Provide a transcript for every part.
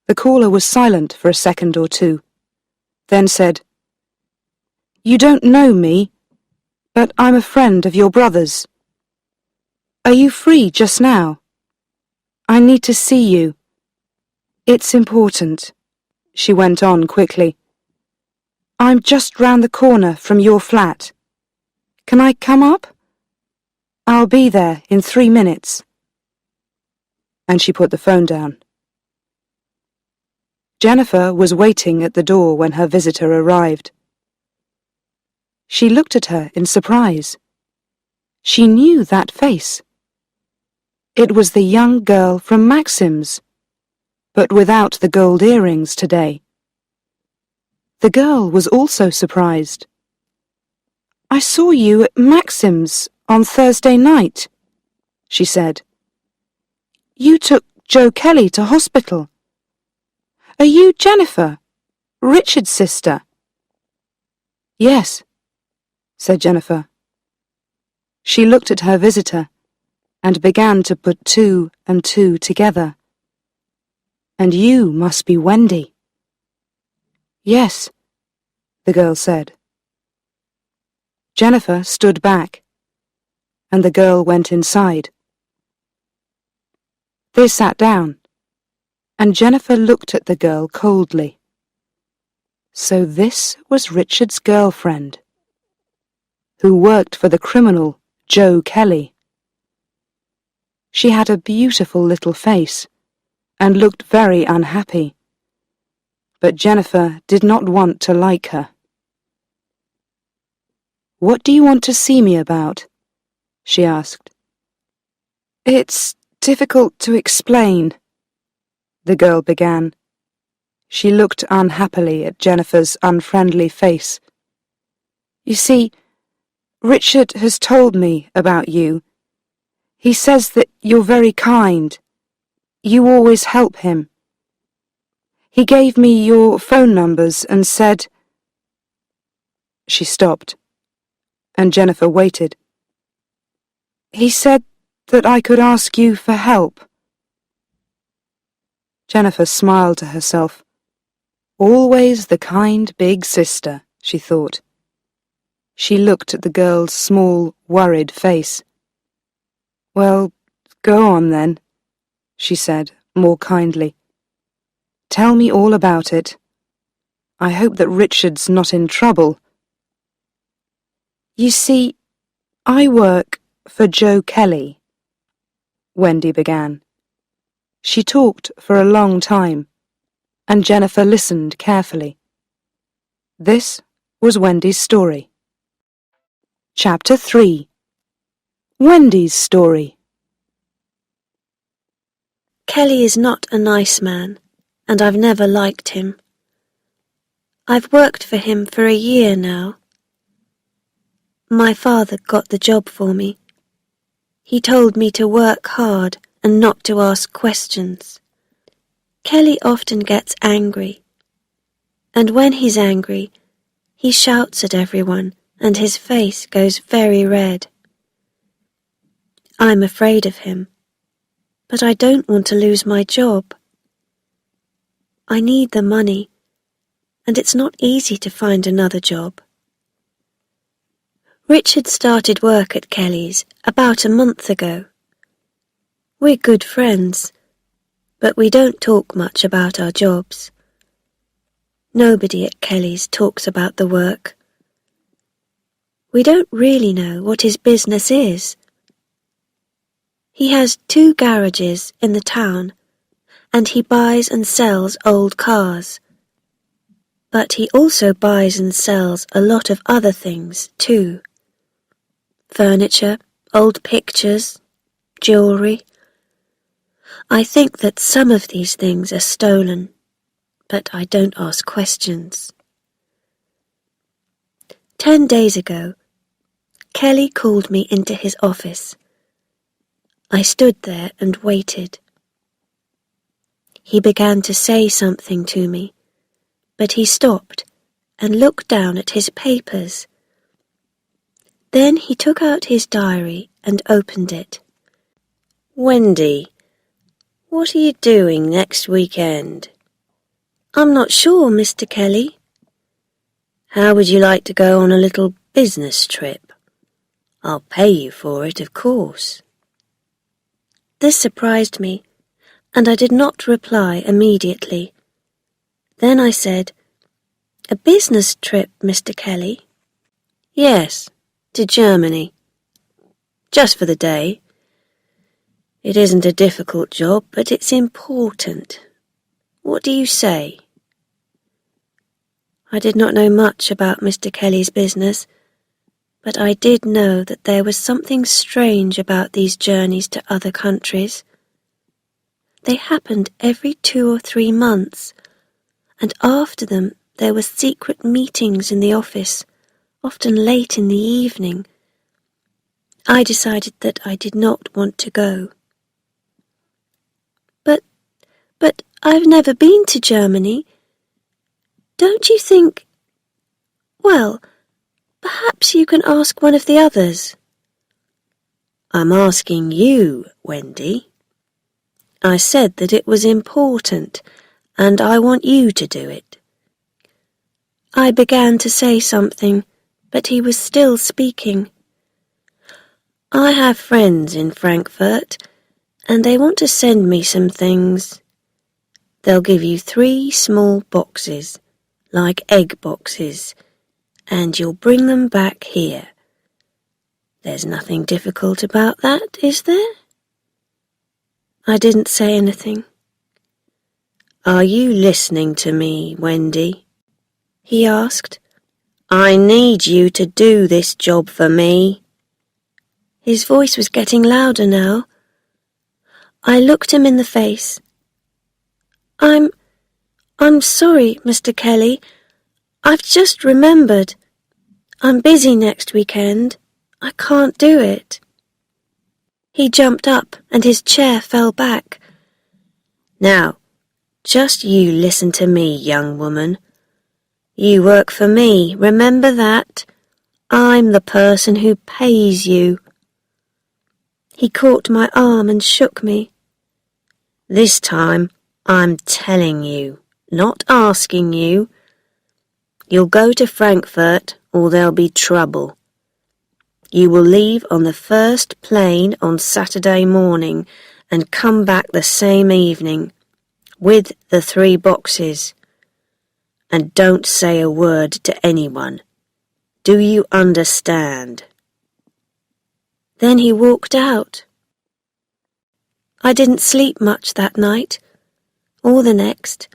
The caller was silent for a second or two, then said, "You don't know me, but I'm a friend of your brother's. Are you free just now? I need to see you. It's important," she went on quickly. "I'm just round the corner from your flat. Can I come up? I'll be there in 3 minutes." And she put the phone down. Jennifer was waiting at the door when her visitor arrived. She looked at her in surprise. She knew that face. It was the young girl from Maxim's, but without the gold earrings today. The girl was also surprised. "I saw you at Maxim's on Thursday night," she said. "You took Joe Kelly to hospital. Are you Jennifer, Richard's sister?" "Yes," said Jennifer. She looked at her visitor and began to put 2 and 2 together. "And you must be Wendy." "Yes," the girl said. Jennifer stood back, and the girl went inside. They sat down, and Jennifer looked at the girl coldly. So this was Richard's girlfriend, who worked for the criminal Joe Kelly. She had a beautiful little face and looked very unhappy, but Jennifer did not want to like her. "What do you want to see me about?" she asked. "It's difficult to explain," the girl began. She looked unhappily at Jennifer's unfriendly face. "You see, Richard has told me about you. He says that you're very kind. You always help him. He gave me your phone numbers and said—" She stopped, and Jennifer waited. "He said that I could ask you for help." Jennifer smiled to herself. Always the kind big sister, she thought. She looked at the girl's small, worried face. "Well, go on then," she said, more kindly. "Tell me all about it. I hope that Richard's not in trouble." "You see, I work for Joe Kelly," Wendy began. She talked for a long time, and Jennifer listened carefully. This was Wendy's story. Chapter 3. Wendy's story. Kelly is not a nice man, and I've never liked him. I've worked for him for a year now. My father got the job for me. He told me to work hard and not to ask questions. Kelly often gets angry, and when he's angry, he shouts at everyone and his face goes very red. I'm afraid of him, but I don't want to lose my job. I need the money, and it's not easy to find another job. Richard started work at Kelly's about a month ago. We're good friends, but we don't talk much about our jobs. Nobody at Kelly's talks about the work. We don't really know what his business is. He has 2 garages in the town, and he buys and sells old cars. But he also buys and sells a lot of other things too. Furniture, old pictures, jewellery. I think that some of these things are stolen, but I don't ask questions. 10 days ago, Kelly called me into his office. I stood there and waited. He began to say something to me, but he stopped and looked down at his papers. Then he took out his diary and opened it. "Wendy, what are you doing next weekend?" I'm not sure, Mr. Kelly. How would you like to go on a little business trip? I'll pay you for it, of course. This surprised me, and I did not reply immediately. Then I said, "A business trip, Mr. Kelly?" Yes, to Germany. Just for the day. It isn't a difficult job, but it's important. What do you say? I did not know much about Mr. Kelly's business, but I did know that there was something strange about these journeys to other countries. They happened every 2 or 3 months, and after them there were secret meetings in the office, often late in the evening. I decided that I did not want to go. But I've never been to Germany. Don't you think... Well, perhaps you can ask one of the others. I'm asking you, Wendy. I said that it was important, and I want you to do it. I began to say something, but he was still speaking. I have friends in Frankfurt, and they want to send me some things. They'll give you 3 small boxes, like egg boxes, and you'll bring them back here. There's nothing difficult about that, is there? I didn't say anything. Are you listening to me, Wendy? He asked. I need you to do this job for me. His voice was getting louder now. I looked him in the face. I'm sorry, Mr. Kelly. I've just remembered. I'm busy next weekend. I can't do it. He jumped up and his chair fell back. Now, just you listen to me, young woman. You work for me, remember that? I'm the person who pays you. He caught my arm and shook me. This time, I'm telling you, not asking you. You'll go to Frankfurt or there'll be trouble. You will leave on the first plane on Saturday morning and come back the same evening with the 3 boxes. And don't say a word to anyone. Do you understand? Then he walked out. I didn't sleep much that night, or the next.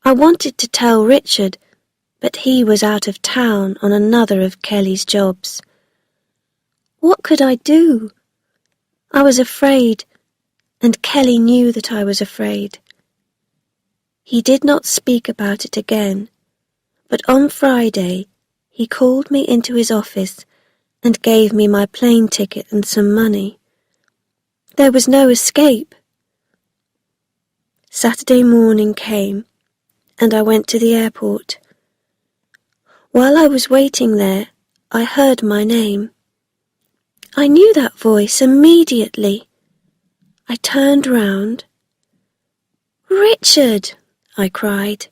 I wanted to tell Richard, but he was out of town on another of Kelly's jobs. What could I do? I was afraid, and Kelly knew that I was afraid. He did not speak about it again, but on Friday he called me into his office and gave me my plane ticket and some money. There was no escape. Saturday morning came, and I went to the airport. While I was waiting there, I heard my name. I knew that voice immediately. I turned round. "Richard!" I cried.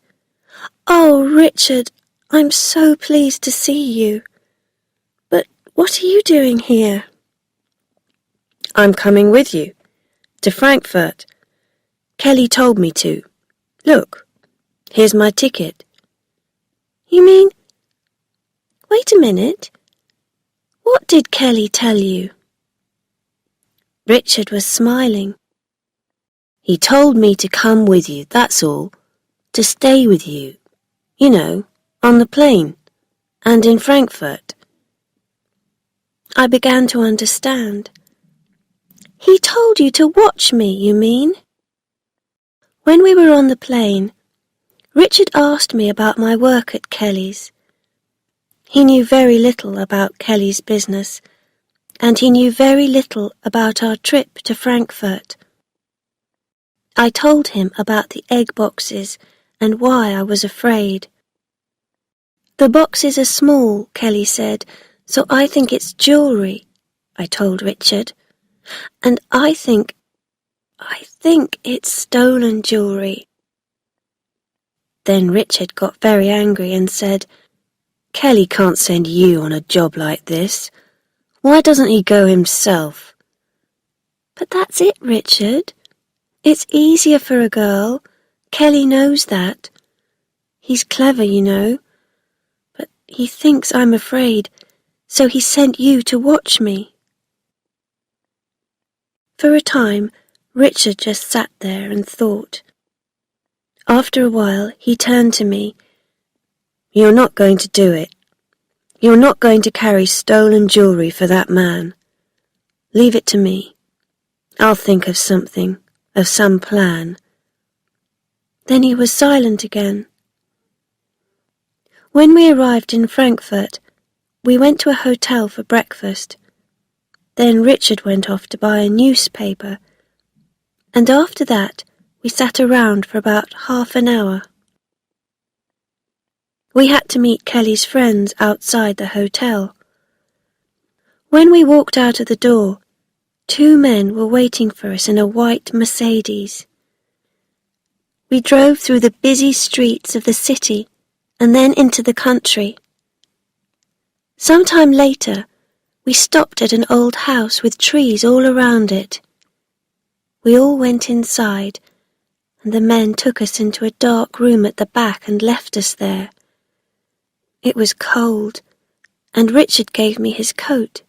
"Oh, Richard, I'm so pleased to see you. But what are you doing here?" I'm coming with you, to Frankfurt. Kelly told me to. Look, here's my ticket. You mean... Wait a minute. What did Kelly tell you? Richard was smiling. He told me to come with you, that's all. To stay with you. You know, on the plane. And in Frankfurt. I began to understand. He told you to watch me, you mean? When we were on the plane, Richard asked me about my work at Kelly's. He knew very little about Kelly's business, and he knew very little about our trip to Frankfurt. I told him about the egg boxes and why I was afraid. "The boxes are small," Kelly said, "so I think it's jewellery," I told Richard. "And I think it's stolen jewellery." Then Richard got very angry and said, Kelly can't send you on a job like this. Why doesn't he go himself? But that's it, Richard. It's easier for a girl. Kelly knows that. He's clever, you know. But he thinks I'm afraid, so he sent you to watch me. For a time, Richard just sat there and thought. After a while, he turned to me. You're not going to do it. You're not going to carry stolen jewellery for that man. Leave it to me. I'll think of something, of some plan. Then he was silent again. When we arrived in Frankfurt, we went to a hotel for breakfast. Then Richard went off to buy a newspaper, and after that we sat around for about half an hour. We had to meet Kelly's friends outside the hotel. When we walked out of the door, 2 men were waiting for us in a white Mercedes. We drove through the busy streets of the city and then into the country. Some time later, we stopped at an old house with trees all around it. We all went inside, and the men took us into a dark room at the back and left us there. It was cold, and Richard gave me his coat.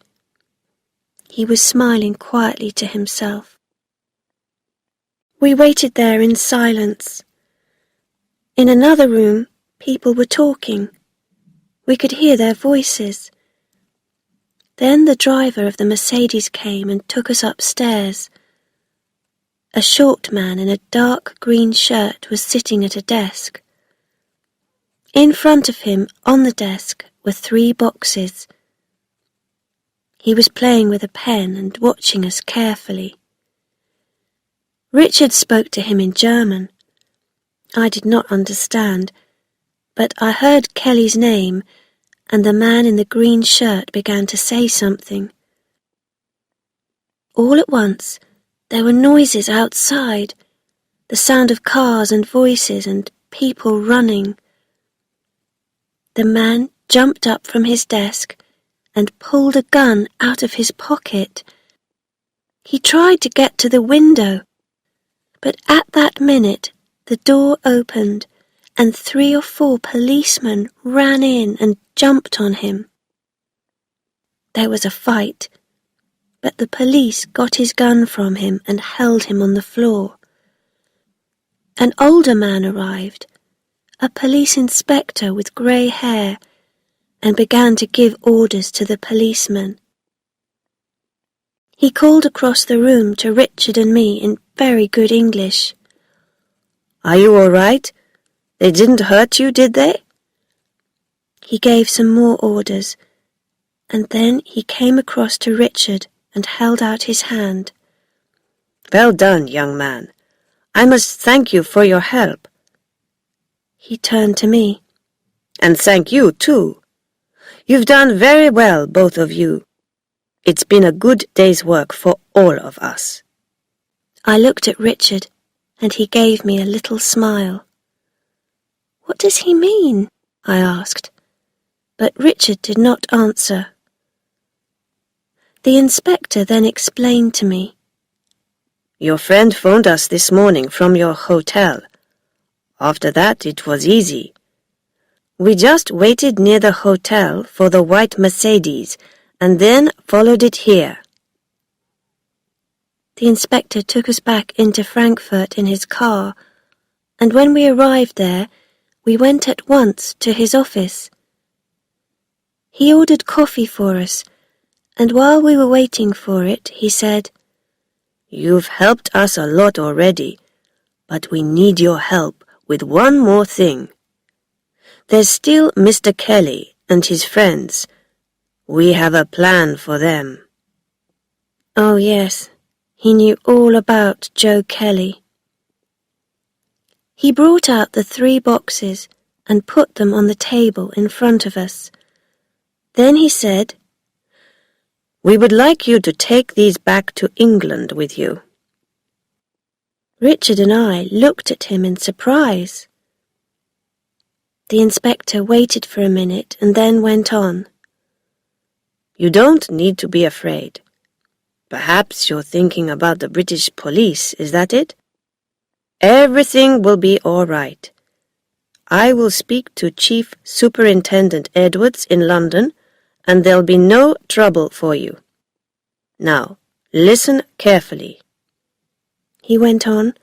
He was smiling quietly to himself. We waited there in silence. In another room, people were talking. We could hear their voices. Then the driver of the Mercedes came and took us upstairs. A short man in a dark green shirt was sitting at a desk. In front of him, on the desk, were 3 boxes. He was playing with a pen and watching us carefully. Richard spoke to him in German. I did not understand, but I heard Kelly's name, and the man in the green shirt began to say something. All at once, there were noises outside, the sound of cars and voices and people running. The man jumped up from his desk and pulled a gun out of his pocket. He tried to get to the window, but at that minute the door opened and 3 or 4 policemen ran in and jumped on him. There was a fight, but the police got his gun from him and held him on the floor. An older man arrived, a police inspector with grey hair, and began to give orders to the policemen. He called across the room to Richard and me in very good English. Are you all right? They didn't hurt you, did they? He gave some more orders, and then he came across to Richard and held out his hand. Well done, young man. I must thank you for your help. He turned to me. And thank you, too. You've done very well, both of you. It's been a good day's work for all of us. I looked at Richard, and he gave me a little smile. What does he mean? I asked, but Richard did not answer. The inspector then explained to me. Your friend phoned us this morning from your hotel. After that, it was easy. We just waited near the hotel for the white Mercedes and then followed it here. The inspector took us back into Frankfurt in his car, and when we arrived there, we went at once to his office. He ordered coffee for us, and while we were waiting for it, he said, You've helped us a lot already, but we need your help with one more thing. There's still Mr. Kelly and his friends. We have a plan for them. Oh yes, he knew all about Joe Kelly. He brought out the 3 boxes and put them on the table in front of us. Then he said, We would like you to take these back to England with you. Richard and I looked at him in surprise. The inspector waited for a minute and then went on. You don't need to be afraid. Perhaps you're thinking about the British police, is that it? Everything will be all right. I will speak to Chief Superintendent Edwards in London, and there'll be no trouble for you. Now, listen carefully. He went on.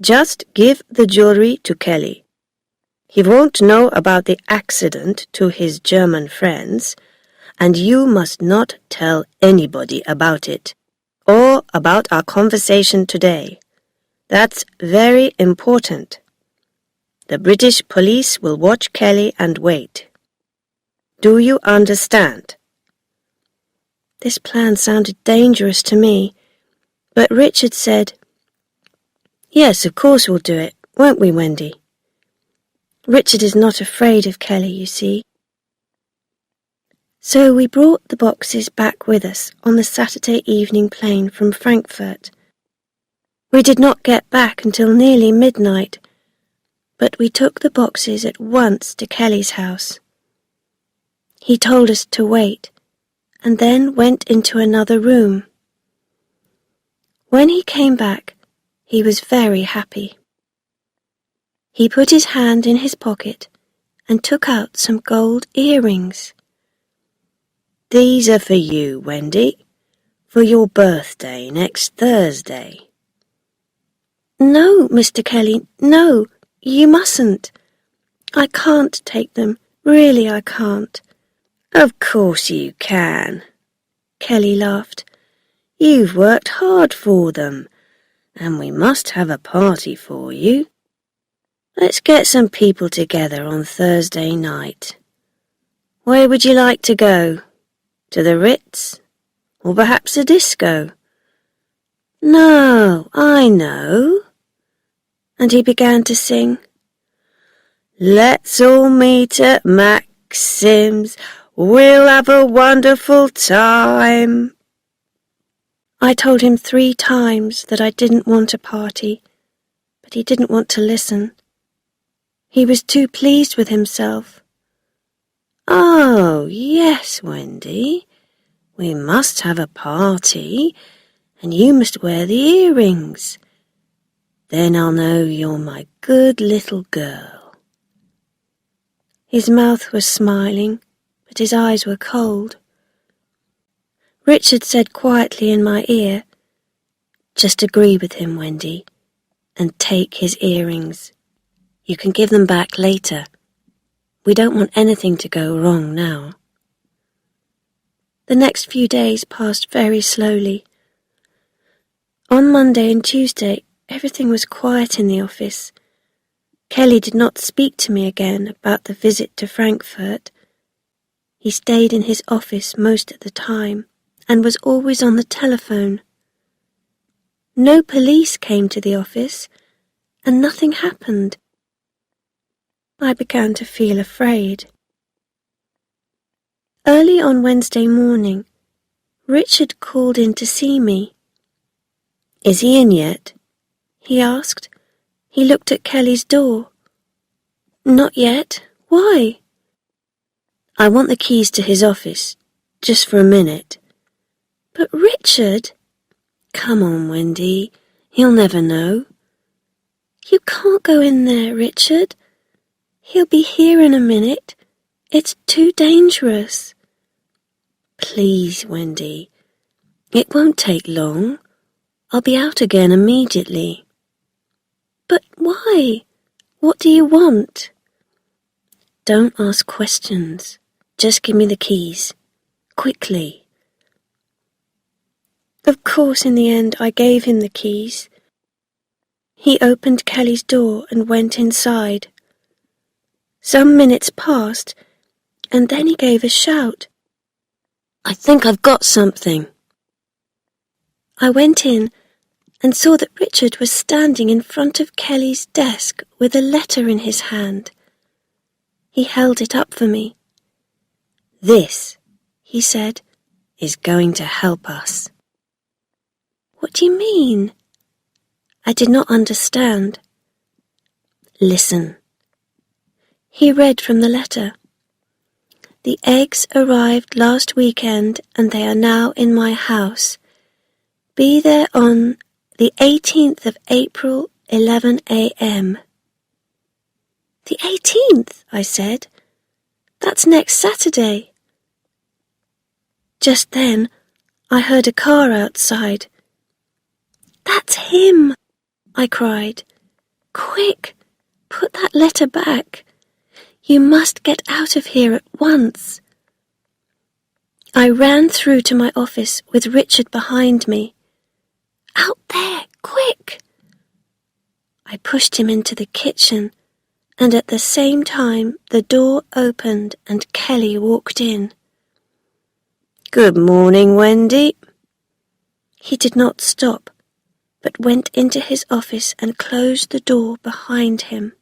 Just give the jewelry to Kelly. He won't know about the accident to his German friends, and you must not tell anybody about it, or about our conversation today. That's very important. The British police will watch Kelly and wait. Do you understand? This plan sounded dangerous to me, but Richard said, Yes, of course we'll do it, won't we, Wendy? Richard is not afraid of Kelly, you see. So we brought the boxes back with us on the Saturday evening plane from Frankfurt. We did not get back until nearly midnight, but we took the boxes at once to Kelly's house. He told us to wait, and then went into another room. When he came back, he was very happy. He put his hand in his pocket and took out some gold earrings. These are for you, Wendy, for your birthday next Thursday. No, Mr. Kelly, no, you mustn't. I can't take them, really I can't. Of course you can, Kelly laughed. You've worked hard for them, and we must have a party for you. Let's get some people together on Thursday night. Where would you like to go? To the Ritz? Or perhaps a disco? No, I know. And he began to sing. Let's all meet at Maxim's. We'll have a wonderful time. I told him 3 times that I didn't want a party, but he didn't want to listen. He was too pleased with himself. Oh, yes, Wendy. We must have a party, and you must wear the earrings. Then I'll know you're my good little girl. His mouth was smiling, but his eyes were cold. Richard said quietly in my ear, Just agree with him, Wendy, and take his earrings. You can give them back later. We don't want anything to go wrong now. The next few days passed very slowly. On Monday and Tuesday, everything was quiet in the office. Kelly did not speak to me again about the visit to Frankfurt. He stayed in his office most of the time and was always on the telephone. No police came to the office, and nothing happened. I began to feel afraid. Early on Wednesday morning, Richard called in to see me. Is he in yet? He asked. He looked at Kelly's door. Not yet. Why? I want the keys to his office, just for a minute. But Richard... Come on, Wendy. He'll never know. You can't go in there, Richard. He'll be here in a minute. It's too dangerous. Please, Wendy. It won't take long. I'll be out again immediately. But why? What do you want? Don't ask questions. Just give me the keys. Quickly. Of course, in the end, I gave him the keys. He opened Kelly's door and went inside. Some minutes passed, and then he gave a shout. I think I've got something. I went in and saw that Richard was standing in front of Kelly's desk with a letter in his hand. He held it up for me. This, he said, is going to help us. What do you mean? I did not understand. Listen. He read from the letter. The eggs arrived last weekend and they are now in my house. Be there on the 18th of April, 11 a.m. The 18th, I said. That's next Saturday. Just then, I heard a car outside. That's him, I cried. Quick, put that letter back. You must get out of here at once. I ran through to my office with Richard behind me. Out there, quick! I pushed him into the kitchen, and at the same time the door opened and Kelly walked in. Good morning, Wendy. He did not stop, but went into his office and closed the door behind him.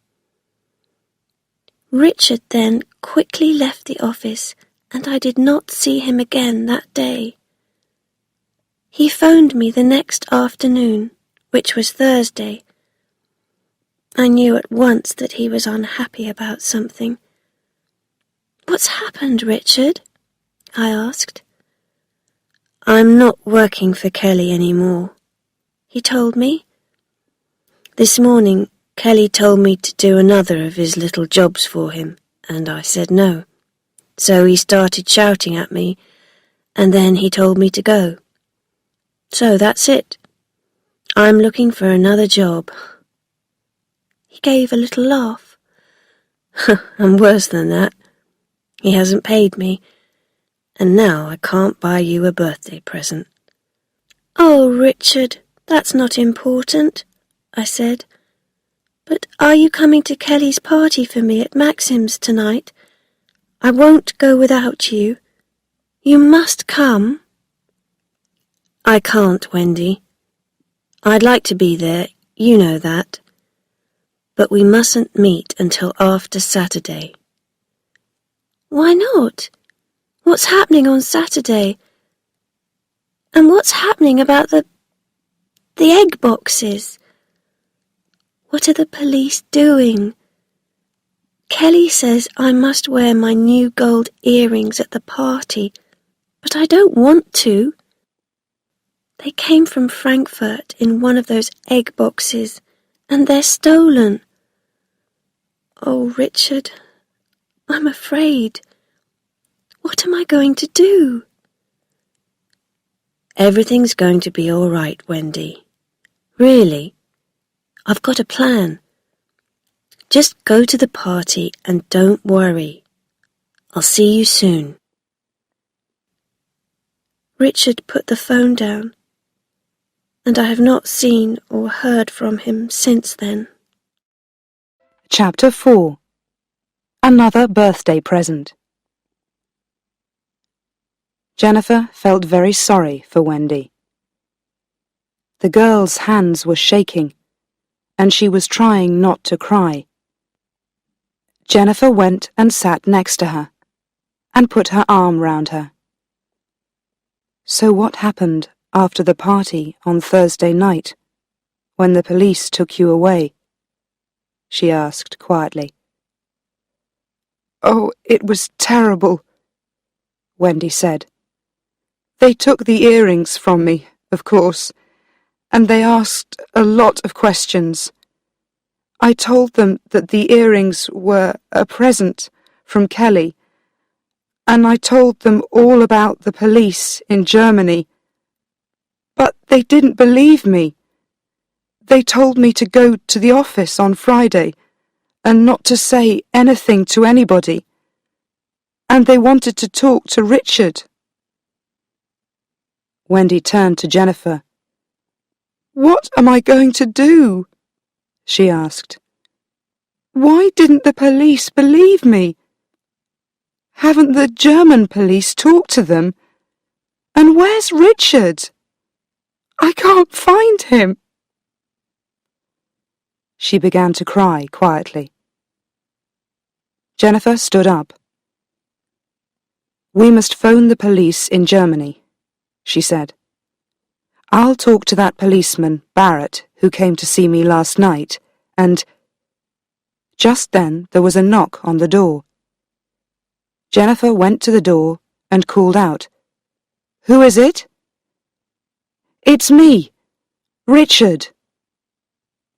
Richard then quickly left the office, and I did not see him again that day. He phoned me the next afternoon, which was Thursday. I knew at once that he was unhappy about something. What's happened, Richard? I asked. I'm not working for Kelly anymore, he told me. This morning, Kelly told me to do another of his little jobs for him, and I said no. So he started shouting at me, and then he told me to go. So that's it. I'm looking for another job. He gave a little laugh. And worse than that, he hasn't paid me, and now I can't buy you a birthday present. Oh, Richard, that's not important, I said. But are you coming to Kelly's party for me at Maxim's tonight? I won't go without you. You must come. I can't, Wendy. I'd like to be there, you know that. But we mustn't meet until after Saturday. Why not? What's happening on Saturday? And what's happening about the egg boxes? What are the police doing? Kelly says I must wear my new gold earrings at the party, but I don't want to. They came from Frankfurt in one of those egg boxes, and they're stolen. Oh, Richard, I'm afraid. What am I going to do? Everything's going to be all right, Wendy. Really, I've got a plan. Just go to the party and don't worry. I'll see you soon. Richard put the phone down, and I have not seen or heard from him since then. Chapter 4. Another birthday present. Jennifer felt very sorry for Wendy. The girl's hands were shaking, and she was trying not to cry. Jennifer went and sat next to her, and put her arm round her. So what happened after the party on Thursday night, when the police took you away? She asked quietly. Oh, it was terrible, Wendy said. They took the earrings from me, of course, and they asked a lot of questions. I told them that the earrings were a present from Kelly, and I told them all about the police in Germany. But they didn't believe me. They told me to go to the office on Friday and not to say anything to anybody. And they wanted to talk to Richard. Wendy turned to Jennifer. What am I going to do? She asked. Why didn't the police believe me? Haven't the German police talked to them? And where's Richard? I can't find him. She began to cry quietly. Jennifer stood up. We must phone the police in Germany, she said. I'll talk to that policeman, Barrett, who came to see me last night, and... Just then there was a knock on the door. Jennifer went to the door and called out, "Who is it?" "It's me, Richard,"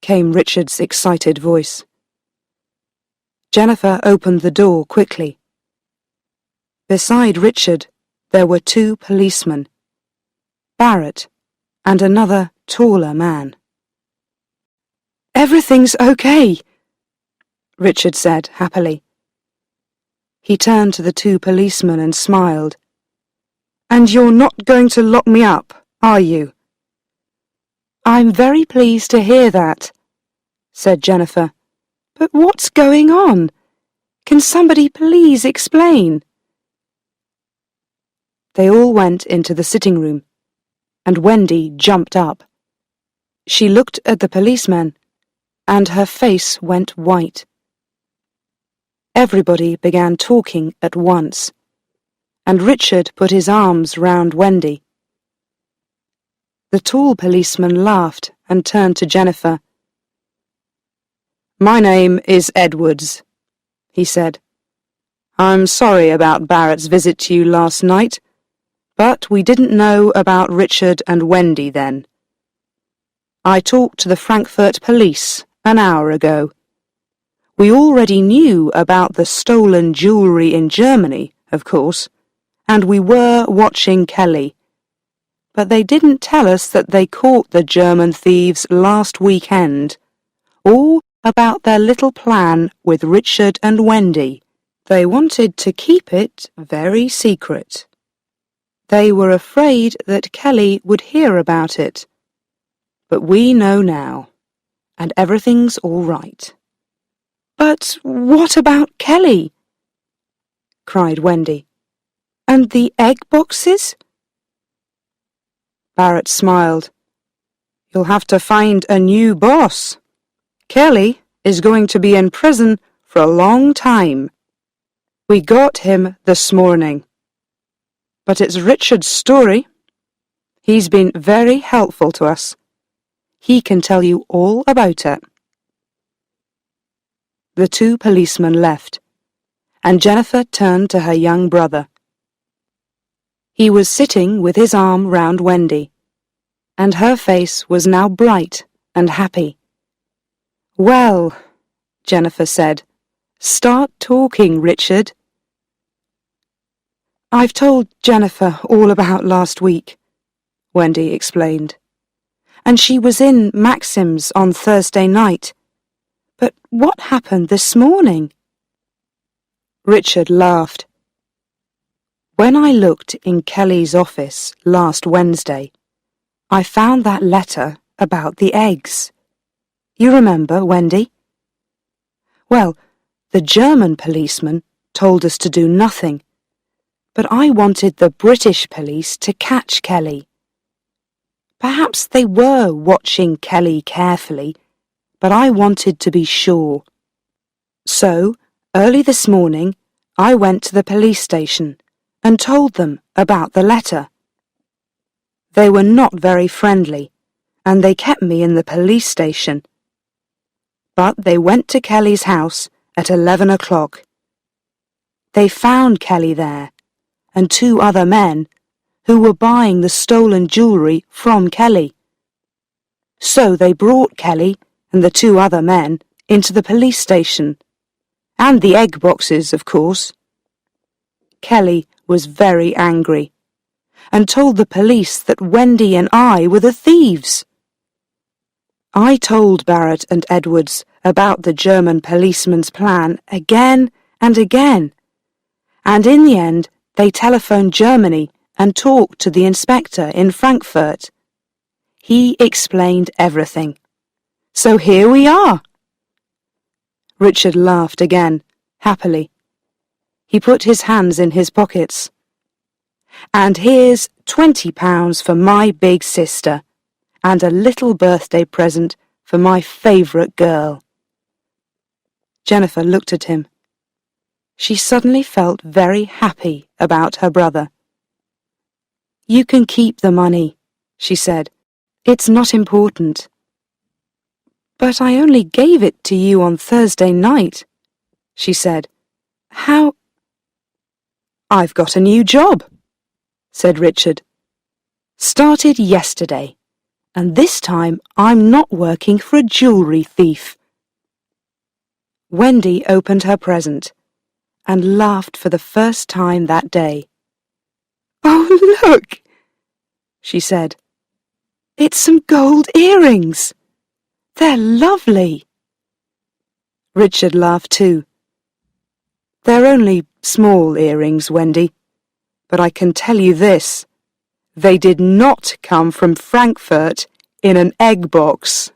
came Richard's excited voice. Jennifer opened the door quickly. Beside Richard, there were two policemen, Barrett and another taller man. "Everything's okay," Richard said happily. He turned to the two policemen and smiled. "And you're not going to lock me up, are you?" "I'm very pleased to hear that," said Jennifer. "But what's going on? Can somebody please explain?" They all went into the sitting room, and Wendy jumped up. She looked at the policeman, and her face went white. Everybody began talking at once, and Richard put his arms round Wendy. The tall policeman laughed and turned to Jennifer. "My name is Edwards," he said. "I'm sorry about Barrett's visit to you last night, but we didn't know about Richard and Wendy then. I talked to the Frankfurt police an hour ago. We already knew about the stolen jewellery in Germany, of course, and we were watching Kelly. But they didn't tell us that they caught the German thieves last weekend, or about their little plan with Richard and Wendy. They wanted to keep it very secret. They were afraid that Kelly would hear about it. But we know now, and everything's all right." "But what about Kelly?" cried Wendy. "And the egg boxes?" Barrett smiled. "You'll have to find a new boss. Kelly is going to be in prison for a long time. We got him this morning. But it's Richard's story. He's been very helpful to us. He can tell you all about it." The two policemen left, and Jennifer turned to her young brother. He was sitting with his arm round Wendy, and her face was now bright and happy. "Well," Jennifer said, "start talking, Richard." "I've told Jennifer all about last week," Wendy explained. "And she was in Maxim's on Thursday night. But what happened this morning?" Richard laughed. "When I looked in Kelly's office last Wednesday, I found that letter about the eggs. You remember, Wendy? Well, the German policeman told us to do nothing, but I wanted the British police to catch Kelly. Perhaps they were watching Kelly carefully, but I wanted to be sure. So, early this morning, I went to the police station and told them about the letter. They were not very friendly, and they kept me in the police station. But they went to Kelly's house at 11 o'clock. They found Kelly there, and two other men who were buying the stolen jewellery from Kelly. So they brought Kelly and the two other men into the police station, and the egg boxes, of course. Kelly was very angry, and told the police that Wendy and I were the thieves. I told Barrett and Edwards about the German policeman's plan again and again, and in the end they telephoned Germany and talked to the inspector in Frankfurt. He explained everything. So here we are." Richard laughed again, happily. He put his hands in his pockets. "And here's £20 for my big sister, and a little birthday present for my favourite girl." Jennifer looked at him. She suddenly felt very happy about her brother. "You can keep the money," she said. "It's not important." But I only gave it to you on Thursday night, she said. How? I've got a new job, said Richard. Started yesterday, and this time I'm not working for a jewellery thief. Wendy opened her present and laughed for the first time that day. Oh, look, she said. It's some gold earrings. They're lovely. Richard laughed too. They're only small earrings, Wendy, but I can tell you this. They did not come from Frankfurt in an egg box.